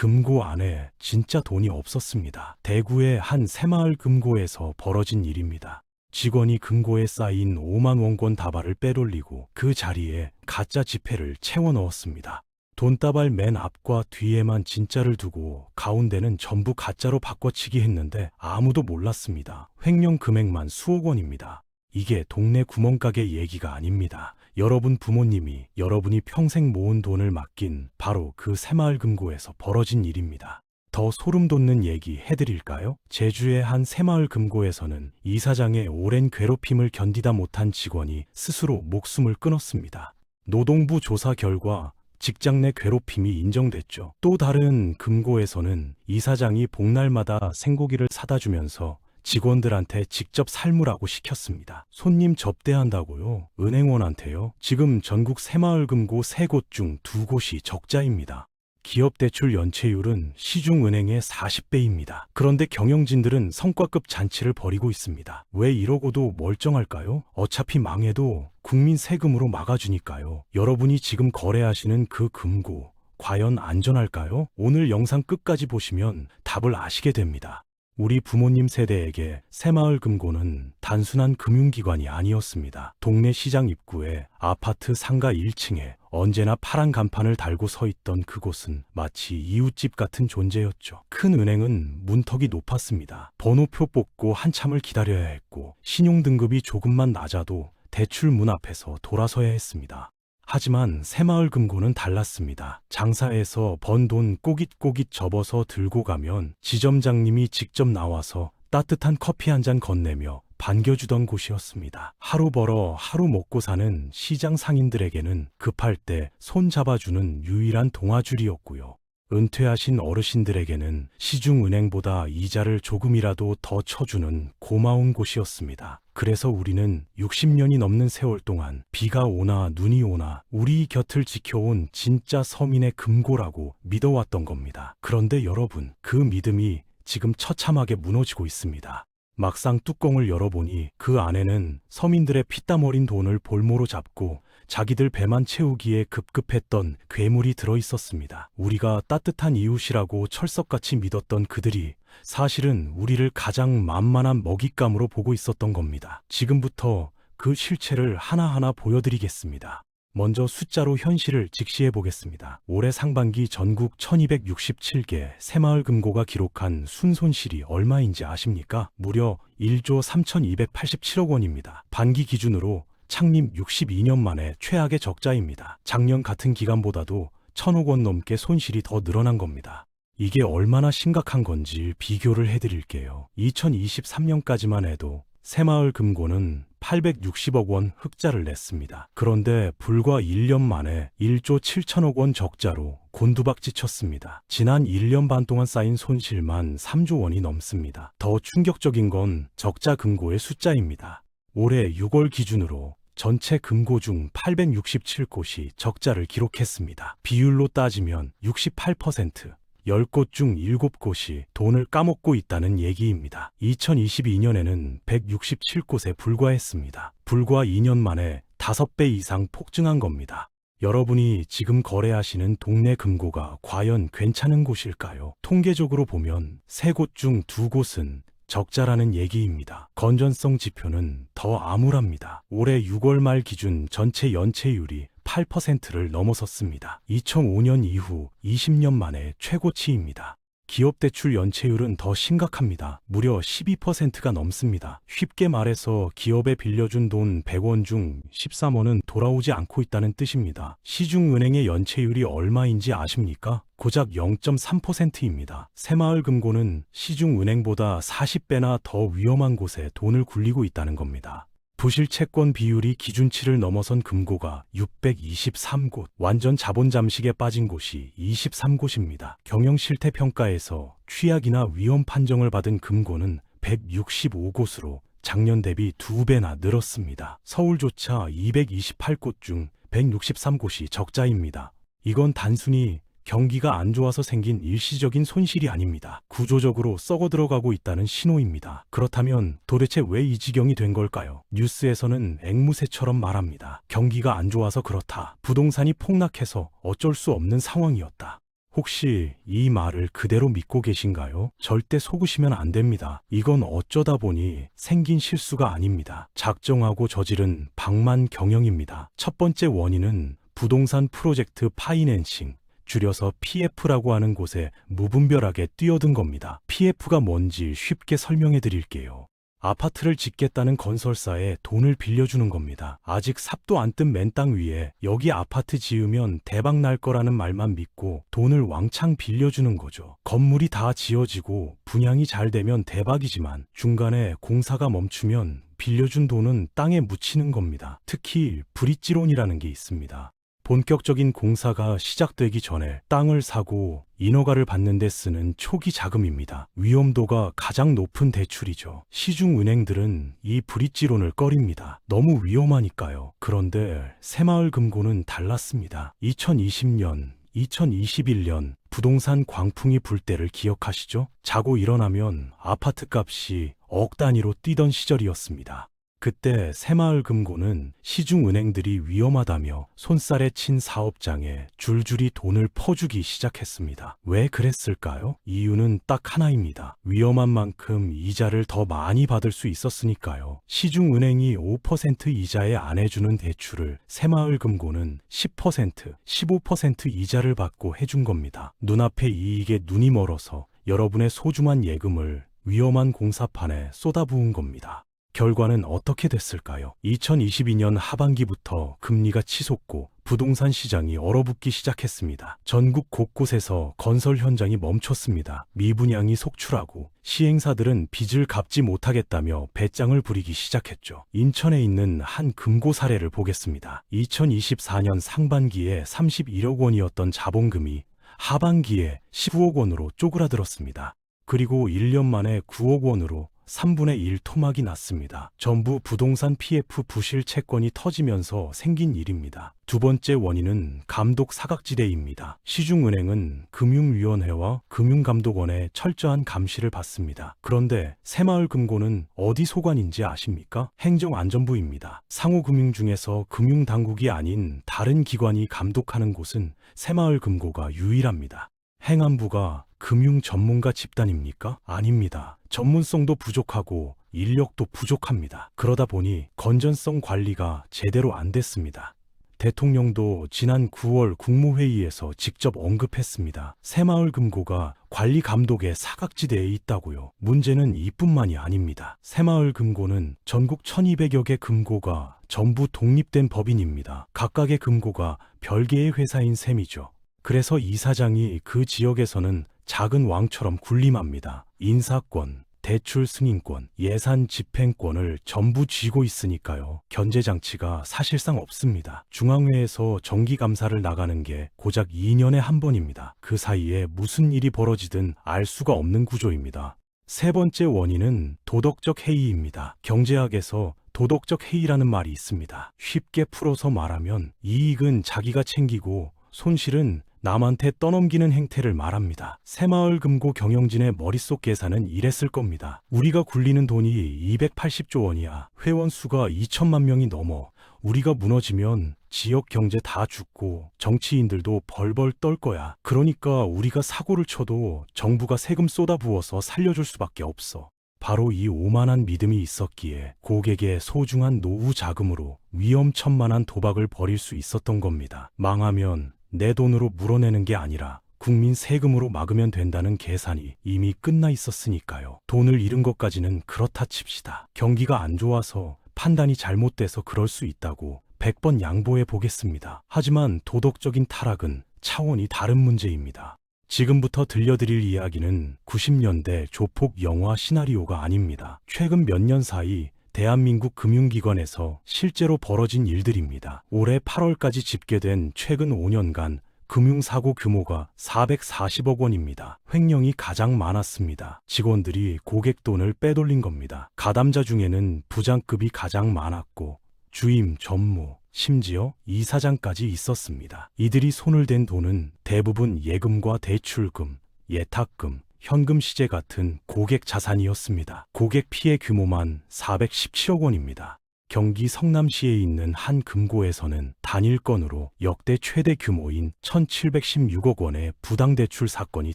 금고 안에 진짜 돈이 없었습니다. 대구의 한 새마을 금고에서 벌어진 일입니다. 직원이 금고에 쌓인 5만 원권 다발을 빼돌리고 그 자리에 가짜 지폐를 채워 넣었습니다. 돈다발 맨 앞과 뒤에만 진짜를 두고 가운데는 전부 가짜로 바꿔치기 했는데 아무도 몰랐습니다. 횡령 금액만 수억 원입니다. 이게 동네 구멍가게 얘기가 아닙니다. 여러분 부모님이 여러분이 평생 모은 돈을 맡긴 바로 그 새마을 금고에서 벌어진 일입니다. 더 소름 돋는 얘기 해드릴까요? 제주의 한 새마을 금고에서는 이사장의 오랜 괴롭힘을 견디다 못한 직원이 스스로 목숨을 끊었습니다. 노동부 조사 결과 직장 내 괴롭힘이 인정됐죠. 또 다른 금고에서는 이사장이 복날마다 생고기를 사다 주면서 직원들한테 직접 삶으라고 시켰습니다. 손님 접대한다고요? 은행원한테요? 지금 전국 새마을 금고 3곳 중 2곳이 적자입니다. 기업 대출 연체율은 시중은행의 40배입니다. 그런데 경영진들은 성과급 잔치를 벌이고 있습니다. 왜 이러고도 멀쩡할까요? 어차피 망해도 국민 세금으로 막아주니까요. 여러분이 지금 거래하시는 그 금고, 과연 안전할까요? 오늘 영상 끝까지 보시면 답을 아시게 됩니다. 우리 부모님 세대에게 새마을 금고는 단순한 금융기관이 아니었습니다. 동네 시장 입구에 아파트 상가 1층에 언제나 파란 간판을 달고 서 있던 그곳은 마치 이웃집 같은 존재였죠. 큰 은행은 문턱이 높았습니다. 번호표 뽑고 한참을 기다려야 했고 신용등급이 조금만 낮아도 대출 문 앞에서 돌아서야 했습니다. 하지만 새마을 금고는 달랐습니다. 장사해서 번 돈 꼬깃꼬깃 접어서 들고 가면 지점장님이 직접 나와서 따뜻한 커피 한 잔 건네며 반겨주던 곳이었습니다. 하루 벌어 하루 먹고 사는 시장 상인들에게는 급할 때 손 잡아주는 유일한 동아줄이었고요. 은퇴하신 어르신들에게는 시중은행보다 이자를 조금이라도 더 쳐주는 고마운 곳이었습니다. 그래서 우리는 60년이 넘는 세월 동안 비가 오나 눈이 오나 우리 곁을 지켜온 진짜 서민의 금고라고 믿어왔던 겁니다. 그런데 여러분, 그 믿음이 지금 처참하게 무너지고 있습니다. 막상 뚜껑을 열어보니 그 안에는 서민들의 피땀 어린 돈을 볼모로 잡고 자기들 배만 채우기에 급급했던 괴물이 들어있었습니다. 우리가 따뜻한 이웃이라고 철석같이 믿었던 그들이 사실은 우리를 가장 만만한 먹잇감으로 보고 있었던 겁니다. 지금부터 그 실체를 하나하나 보여드리겠습니다. 먼저 숫자로 현실을 직시해 보겠습니다. 올해 상반기 전국 1267개 새마을 금고가 기록한 순손실이 얼마인지 아십니까? 무려 1조 3287억 원입니다. 반기 기준으로 창립 62년 만에 최악의 적자입니다. 작년 같은 기간보다도 1,000억 원 넘게 손실이 더 늘어난 겁니다. 이게 얼마나 심각한 건지 비교를 해드릴게요. 2023년까지만 해도 새마을 금고는 860억 원 흑자를 냈습니다. 그런데 불과 1년 만에 1조 7천억 원 적자로 곤두박질 쳤습니다. 지난 1년 반 동안 쌓인 손실만 3조 원이 넘습니다. 더 충격적인 건 적자 금고의 숫자입니다. 올해 6월 기준으로 전체 금고 중 867곳이 적자를 기록했습니다. 비율로 따지면 68%, 10곳 중 7곳이 돈을 까먹고 있다는 얘기입니다. 2022년에는 167곳에 불과했습니다. 불과 2년 만에 5배 이상 폭증한 겁니다. 여러분이 지금 거래하시는 동네 금고가 과연 괜찮은 곳일까요? 통계적으로 보면 3곳 중 2곳은 적자라는 얘기입니다. 건전성 지표는 더 암울합니다. 올해 6월 말 기준 전체 연체율이 8%를 넘어섰습니다. 2005년 이후 20년 만에 최고치입니다. 기업 대출 연체율은 더 심각합니다. 무려 12%가 넘습니다. 쉽게 말해서 기업에 빌려준 돈 100원 중 13원은 돌아오지 않고 있다는 뜻입니다. 시중은행의 연체율이 얼마인지 아십니까? 고작 0.3%입니다. 새마을 금고는 시중은행보다 40배나 더 위험한 곳에 돈을 굴리고 있다는 겁니다. 부실 채권 비율이 기준치를 넘어선 금고가 623곳, 완전 자본 잠식에 빠진 곳이 23곳입니다. 경영 실태 평가에서 취약이나 위험 판정을 받은 금고는 165곳으로 작년 대비 2배나 늘었습니다. 서울조차 228곳 중 163곳이 적자입니다. 이건 단순히 경기가 안 좋아서 생긴 일시적인 손실이 아닙니다. 구조적으로 썩어 들어가고 있다는 신호입니다. 그렇다면 도대체 왜 이 지경이 된 걸까요? 뉴스에서는 앵무새처럼 말합니다. 경기가 안 좋아서 그렇다. 부동산이 폭락해서 어쩔 수 없는 상황이었다. 혹시 이 말을 그대로 믿고 계신가요? 절대 속으시면 안 됩니다. 이건 어쩌다 보니 생긴 실수가 아닙니다. 작정하고 저지른 방만 경영입니다. 첫 번째 원인은 부동산 프로젝트 파이낸싱, 줄여서 PF라고 하는 곳에 무분별하게 뛰어든 겁니다. PF가 뭔지 쉽게 설명해 드릴게요. 아파트를 짓겠다는 건설사에 돈을 빌려주는 겁니다. 아직 삽도 안 뜬 맨 땅 위에 여기 아파트 지으면 대박 날 거라는 말만 믿고 돈을 왕창 빌려주는 거죠. 건물이 다 지어지고 분양이 잘 되면 대박이지만 중간에 공사가 멈추면 빌려준 돈은 땅에 묻히는 겁니다. 특히 브릿지론이라는 게 있습니다. 본격적인 공사가 시작되기 전에 땅을 사고 인허가를 받는 데 쓰는 초기 자금입니다. 위험도가 가장 높은 대출이죠. 시중은행들은 이 브릿지론을 꺼립니다. 너무 위험하니까요. 그런데 새마을금고는 달랐습니다. 2020년, 2021년 부동산 광풍이 불 때를 기억하시죠? 자고 일어나면 아파트 값이 억 단위로 뛰던 시절이었습니다. 그때 새마을금고는 시중은행들이 위험하다며 손살에 친 사업장에 줄줄이 돈을 퍼주기 시작했습니다. 왜 그랬을까요? 이유는 딱 하나입니다. 위험한 만큼 이자를 더 많이 받을 수 있었으니까요. 시중은행이 5% 이자에 안 해주는 대출을 새마을금고는 10%, 15% 이자를 받고 해준 겁니다. 눈앞의 이익에 눈이 멀어서 여러분의 소중한 예금을 위험한 공사판에 쏟아부은 겁니다. 결과는 어떻게 됐을까요? 2022년 하반기부터 금리가 치솟고 부동산 시장이 얼어붙기 시작했습니다. 전국 곳곳에서 건설 현장이 멈췄습니다. 미분양이 속출하고 시행사들은 빚을 갚지 못하겠다며 배짱을 부리기 시작했죠. 인천에 있는 한 금고 사례를 보겠습니다. 2024년 상반기에 31억 원이었던 자본금이 하반기에 19억 원으로 쪼그라들었습니다. 그리고 1년 만에 9억 원으로 3분의 1 토막이 났습니다. 전부 부동산 PF 부실 채권이 터지면서 생긴 일입니다. 두 번째 원인은 감독 사각지대입니다. 시중은행은 금융위원회와 금융감독원의 철저한 감시를 받습니다. 그런데 새마을금고는 어디 소관인지 아십니까? 행정안전부입니다. 상호금융 중에서 금융당국이 아닌 다른 기관이 감독하는 곳은 새마을금고가 유일합니다. 행안부가 금융 전문가 집단입니까? 아닙니다. 전문성도 부족하고 인력도 부족합니다. 그러다 보니 건전성 관리가 제대로 안 됐습니다. 대통령도 지난 9월 국무회의에서 직접 언급했습니다. 새마을금고가 관리 감독의 사각지대에 있다고요. 문제는 이뿐만이 아닙니다. 새마을금고는 전국 1200여 개 금고가 전부 독립된 법인입니다. 각각의 금고가 별개의 회사인 셈이죠. 그래서 이사장이 그 지역에서는 작은 왕처럼 군림합니다. 인사권, 대출 승인권, 예산 집행권을 전부 쥐고 있으니까요. 견제장치가 사실상 없습니다. 중앙회에서 정기감사를 나가는 게 고작 2년에 한 번입니다. 그 사이에 무슨 일이 벌어지든 알 수가 없는 구조입니다. 세 번째 원인은 도덕적 해이입니다. 경제학에서 도덕적 해이라는 말이 있습니다. 쉽게 풀어서 말하면 이익은 자기가 챙기고 손실은 남한테 떠넘기는 행태를 말합니다. 새마을금고 경영진의 머릿속 계산은 이랬을 겁니다. 우리가 굴리는 돈이 280조 원이야. 회원 수가 2천만 명이 넘어. 우리가 무너지면 지역 경제 다 죽고 정치인들도 벌벌 떨 거야. 그러니까 우리가 사고를 쳐도 정부가 세금 쏟아부어서 살려줄 수밖에 없어. 바로 이 오만한 믿음이 있었기에 고객의 소중한 노후 자금으로 위험천만한 도박을 벌일 수 있었던 겁니다. 망하면 내 돈으로 물어내는 게 아니라 국민 세금으로 막으면 된다는 계산이 이미 끝나 있었으니까요. 돈을 잃은 것까지는 그렇다 칩시다. 경기가 안 좋아서 판단이 잘못돼서 그럴 수 있다고 100번 양보해 보겠습니다. 하지만 도덕적인 타락은 차원이 다른 문제입니다. 지금부터 들려드릴 이야기는 90년대 조폭 영화 시나리오가 아닙니다. 최근 몇 년 사이 대한민국 금융기관에서 실제로 벌어진 일들입니다. 올해 8월까지 집계된 최근 5년간 금융사고 규모가 440억 원입니다. 횡령이 가장 많았습니다. 직원들이 고객 돈을 빼돌린 겁니다. 가담자 중에는 부장급이 가장 많았고 주임, 전무, 심지어 이사장까지 있었습니다. 이들이 손을 댄 돈은 대부분 예금과 대출금, 예탁금, 현금 시제 같은 고객 자산이었습니다. 고객 피해 규모만 417억 원입니다. 경기 성남시에 있는 한 금고에서는 단일 건으로 역대 최대 규모인 1,716억 원의 부당대출 사건이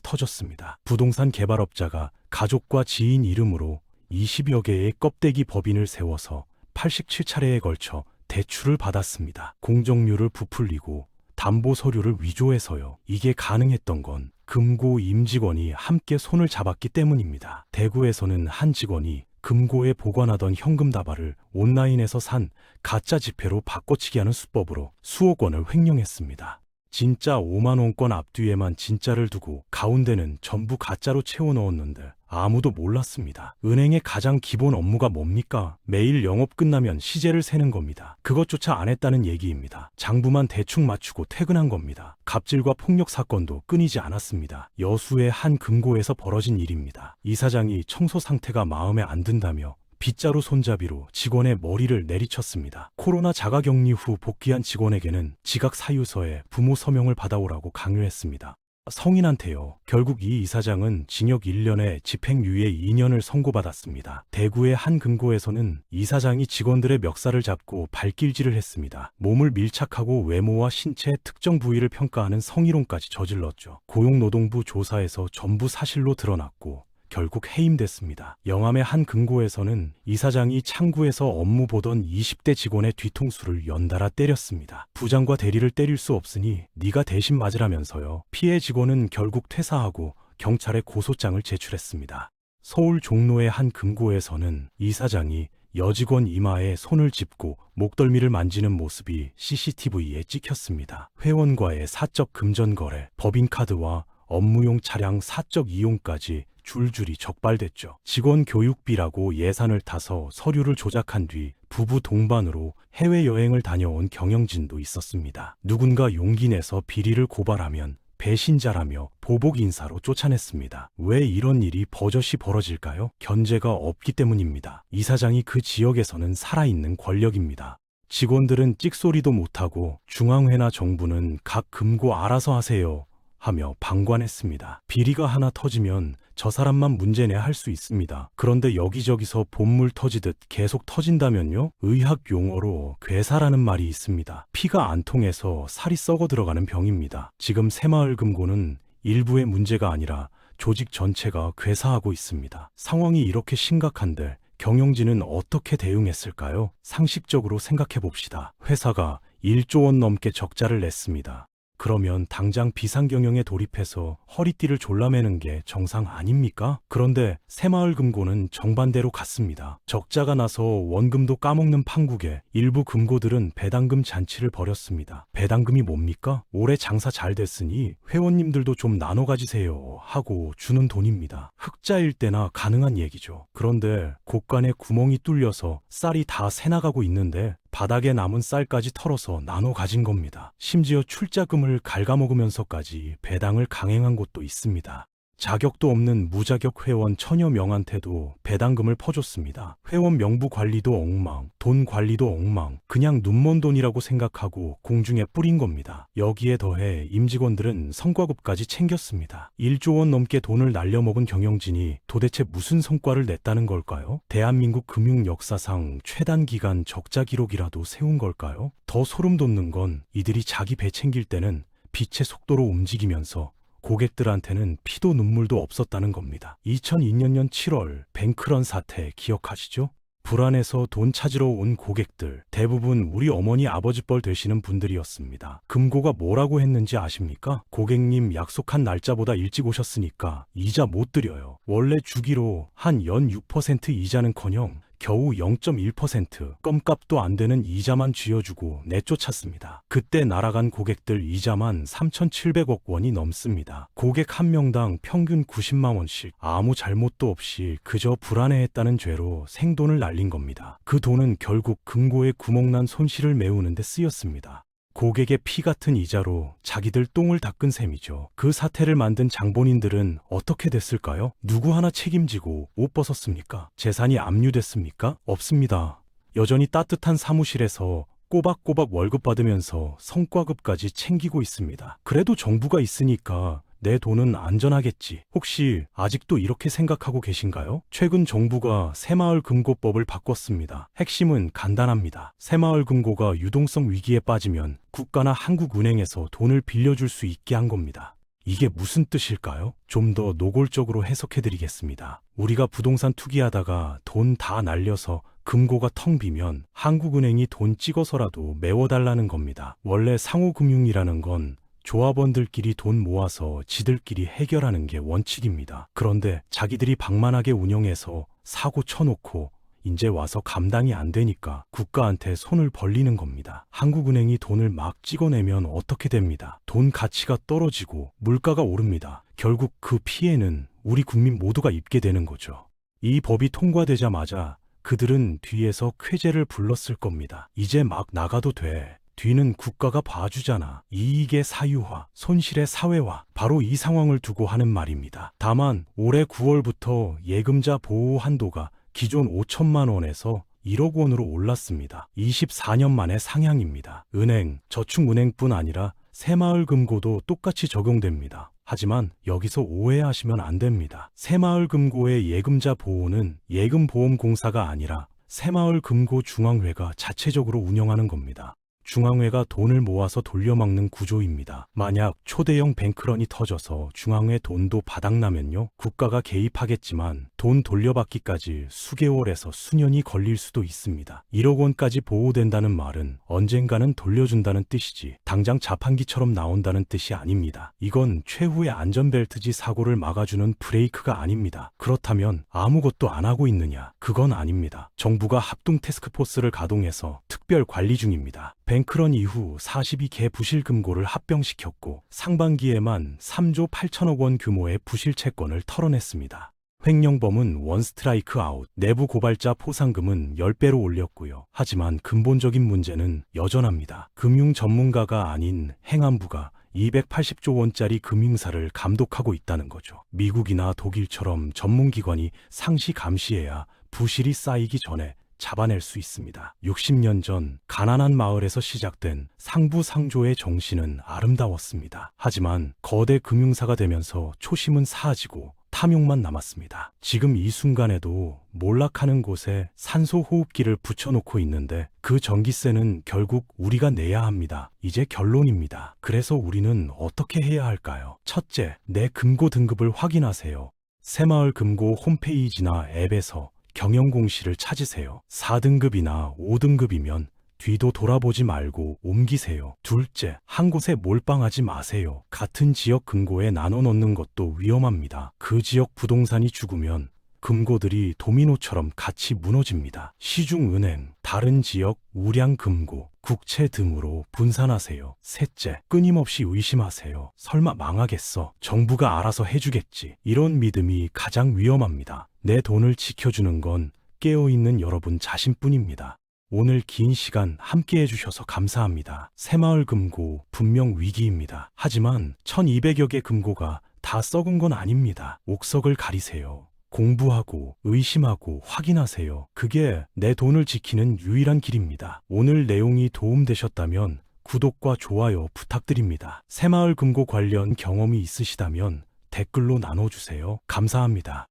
터졌습니다. 부동산 개발업자가 가족과 지인 이름으로 20여 개의 껍데기 법인을 세워서 87차례에 걸쳐 대출을 받았습니다. 공정률을 부풀리고 담보 서류를 위조해서요. 이게 가능했던 건 금고 임직원이 함께 손을 잡았기 때문입니다. 대구에서는 한 직원이 금고에 보관하던 현금 다발을 온라인에서 산 가짜 지폐로 바꿔치기 하는 수법으로 수억 원을 횡령했습니다. 진짜 5만 원권 앞뒤에만 진짜를 두고 가운데는 전부 가짜로 채워 넣었는데 아무도 몰랐습니다. 은행의 가장 기본 업무가 뭡니까? 매일 영업 끝나면 시제를 세는 겁니다. 그것조차 안 했다는 얘기입니다. 장부만 대충 맞추고 퇴근한 겁니다. 갑질과 폭력 사건도 끊이지 않았습니다. 여수의 한 금고에서 벌어진 일입니다. 이사장이 청소 상태가 마음에 안 든다며 빗자루 손잡이로 직원의 머리를 내리쳤습니다. 코로나 자가격리 후 복귀한 직원에게는 지각 사유서에 부모 서명을 받아오라고 강요했습니다. 성인한테요. 결국 이 이사장은 징역 1년에 집행유예 2년을 선고받았습니다. 대구의 한 금고에서는 이사장이 직원들의 멱살을 잡고 발길질을 했습니다. 몸을 밀착하고 외모와 신체 특정 부위를 평가하는 성희롱까지 저질렀죠. 고용노동부 조사에서 전부 사실로 드러났고 결국 해임됐습니다. 영암의 한 금고에서는 이사장이 창구에서 업무 보던 20대 직원의 뒤통수를 연달아 때렸습니다. 부장과 대리를 때릴 수 없으니 네가 대신 맞으라면서요. 피해 직원은 결국 퇴사하고 경찰에 고소장을 제출했습니다. 서울 종로의 한 금고에서는 이사장이 여직원 이마에 손을 짚고 목덜미를 만지는 모습이 CCTV에 찍혔습니다. 회원과의 사적 금전 거래, 법인카드와 업무용 차량 사적 이용까지 줄줄이 적발됐죠. 직원 교육비라고 예산을 타서 서류를 조작한 뒤 부부 동반으로 해외여행을 다녀온 경영진도 있었습니다. 누군가 용기 내서 비리를 고발하면 배신자라며 보복 인사로 쫓아냈습니다. 왜 이런 일이 버젓이 벌어질까요? 견제가 없기 때문입니다. 이사장이 그 지역에서는 살아있는 권력입니다. 직원들은 찍소리도 못하고 중앙회나 정부는 각 금고 알아서 하세요 하며 방관했습니다. 비리가 하나 터지면 저 사람만 문제내야 할 수 있습니다. 그런데 여기저기서 본물 터지듯 계속 터진다면요? 의학 용어로 괴사라는 말이 있습니다. 피가 안 통해서 살이 썩어 들어가는 병입니다. 지금 새마을금고는 일부의 문제가 아니라 조직 전체가 괴사하고 있습니다. 상황이 이렇게 심각한데 경영진은 어떻게 대응했을까요? 상식적으로 생각해 봅시다. 회사가 1조 원 넘게 적자를 냈습니다. 그러면 당장 비상경영에 돌입해서 허리띠를 졸라매는 게 정상 아닙니까? 그런데 새마을금고는 정반대로 갔습니다. 적자가 나서 원금도 까먹는 판국에 일부 금고들은 배당금 잔치를 벌였습니다. 배당금이 뭡니까? 올해 장사 잘 됐으니 회원님들도 좀 나눠 가지세요 하고 주는 돈입니다. 흑자일 때나 가능한 얘기죠. 그런데 곳간에 구멍이 뚫려서 쌀이 다 새나가고 있는데 바닥에 남은 쌀까지 털어서 나눠 가진 겁니다. 심지어 출자금을 갉아먹으면서까지 배당을 강행한 곳도 있습니다. 자격도 없는 무자격 회원 천여 명한테도 배당금을 퍼줬습니다. 회원 명부 관리도 엉망, 돈 관리도 엉망, 그냥 눈먼 돈이라고 생각하고 공중에 뿌린 겁니다. 여기에 더해 임직원들은 성과급까지 챙겼습니다. 1조 원 넘게 돈을 날려먹은 경영진이 도대체 무슨 성과를 냈다는 걸까요? 대한민국 금융 역사상 최단기간 적자 기록이라도 세운 걸까요? 더 소름 돋는 건 이들이 자기 배 챙길 때는 빛의 속도로 움직이면서 고객들한테는 피도 눈물도 없었다는 겁니다. 2002년 7월 뱅크런 사태 기억하시죠? 불안해서 돈 찾으러 온 고객들, 대부분 우리 어머니 아버지 뻘 되시는 분들이었습니다. 금고가 뭐라고 했는지 아십니까? 고객님 약속한 날짜보다 일찍 오셨으니까 이자 못 드려요. 원래 주기로 한 연 6% 이자는커녕 겨우 0.1% 껌값도 안 되는 이자만 쥐어주고 내쫓았습니다. 그때 날아간 고객들 이자만 3,700억 원이 넘습니다. 고객 한 명당 평균 90만 원씩 아무 잘못도 없이 그저 불안해했다는 죄로 생돈을 날린 겁니다. 그 돈은 결국 금고에 구멍난 손실을 메우는 데 쓰였습니다. 고객의 피 같은 이자로 자기들 똥을 닦은 셈이죠. 그 사태를 만든 장본인들은 어떻게 됐을까요? 누구 하나 책임지고 옷 벗었습니까? 재산이 압류됐습니까? 없습니다. 여전히 따뜻한 사무실에서 꼬박꼬박 월급 받으면서 성과급까지 챙기고 있습니다. 그래도 정부가 있으니까 내 돈은 안전하겠지. 혹시 아직도 이렇게 생각하고 계신가요? 최근 정부가 새마을금고법을 바꿨습니다. 핵심은 간단합니다. 새마을금고가 유동성 위기에 빠지면 국가나 한국은행에서 돈을 빌려줄 수 있게 한 겁니다. 이게 무슨 뜻일까요? 좀 더 노골적으로 해석해 드리겠습니다. 우리가 부동산 투기하다가 돈 다 날려서 금고가 텅 비면 한국은행이 돈 찍어서라도 메워달라는 겁니다. 원래 상호금융이라는 건 조합원들끼리 돈 모아서 지들끼리 해결하는 게 원칙입니다. 그런데 자기들이 방만하게 운영해서 사고 쳐놓고 이제 와서 감당이 안 되니까 국가한테 손을 벌리는 겁니다. 한국은행이 돈을 막 찍어내면 어떻게 됩니다? 돈 가치가 떨어지고 물가가 오릅니다. 결국 그 피해는 우리 국민 모두가 입게 되는 거죠. 이 법이 통과되자마자 그들은 뒤에서 쾌재를 불렀을 겁니다. 이제 막 나가도 돼. 뒤는 국가가 봐주잖아. 이익의 사유화, 손실의 사회화. 바로 이 상황을 두고 하는 말입니다. 다만 올해 9월부터 예금자 보호 한도가 기존 5천만 원에서 1억 원으로 올랐습니다. 24년 만에 상향입니다. 은행, 저축은행뿐 아니라 새마을금고도 똑같이 적용됩니다. 하지만 여기서 오해하시면 안 됩니다. 새마을금고의 예금자 보호는 예금보험공사가 아니라 새마을금고중앙회가 자체적으로 운영하는 겁니다. 중앙회가 돈을 모아서 돌려막는 구조입니다. 만약 초대형 뱅크런이 터져서 중앙회 돈도 바닥나면요, 국가가 개입하겠지만 돈 돌려받기까지 수개월에서 수년이 걸릴 수도 있습니다. 1억 원까지 보호된다는 말은 언젠가는 돌려준다는 뜻이지 당장 자판기처럼 나온다는 뜻이 아닙니다. 이건 최후의 안전벨트지 사고를 막아주는 브레이크가 아닙니다. 그렇다면 아무것도 안 하고 있느냐? 그건 아닙니다. 정부가 합동 태스크포스를 가동해서 특별 관리 중입니다. 뱅크런 이후 42개 부실금고를 합병시켰고 상반기에만 3조 8천억 원 규모의 부실 채권을 털어냈습니다. 횡령범은 원스트라이크 아웃, 내부 고발자 포상금은 10배로 올렸고요. 하지만 근본적인 문제는 여전합니다. 금융 전문가가 아닌 행안부가 280조 원짜리 금융사를 감독하고 있다는 거죠. 미국이나 독일처럼 전문기관이 상시 감시해야 부실이 쌓이기 전에 잡아낼 수 있습니다. 60년 전 가난한 마을에서 시작된 상부상조의 정신은 아름다웠습니다. 하지만 거대 금융사가 되면서 초심은 사라지고 탐욕만 남았습니다. 지금 이 순간에도 몰락하는 곳에 산소호흡기를 붙여놓고 있는데 그 전기세는 결국 우리가 내야 합니다. 이제 결론입니다. 그래서 우리는 어떻게 해야 할까요? 첫째, 내 금고 등급을 확인하세요. 새마을금고 홈페이지나 앱에서 경영공시를 찾으세요. 4등급이나 5등급이면 뒤도 돌아보지 말고 옮기세요. 둘째, 한 곳에 몰빵하지 마세요. 같은 지역 금고에 나눠 넣는 것도 위험합니다. 그 지역 부동산이 죽으면 금고들이 도미노처럼 같이 무너집니다. 시중은행, 다른 지역 우량금고, 국채 등으로 분산하세요. 셋째, 끊임없이 의심하세요. 설마 망하겠어? 정부가 알아서 해주겠지. 이런 믿음이 가장 위험합니다. 내 돈을 지켜주는 건 깨어있는 여러분 자신뿐입니다. 오늘 긴 시간 함께 해주셔서 감사합니다. 새마을금고 분명 위기입니다. 하지만 1200여 개 금고가 다 썩은 건 아닙니다. 옥석을 가리세요. 공부하고 의심하고 확인하세요. 그게 내 돈을 지키는 유일한 길입니다. 오늘 내용이 도움되셨다면 구독과 좋아요 부탁드립니다. 새마을금고 관련 경험이 있으시다면 댓글로 나눠주세요. 감사합니다.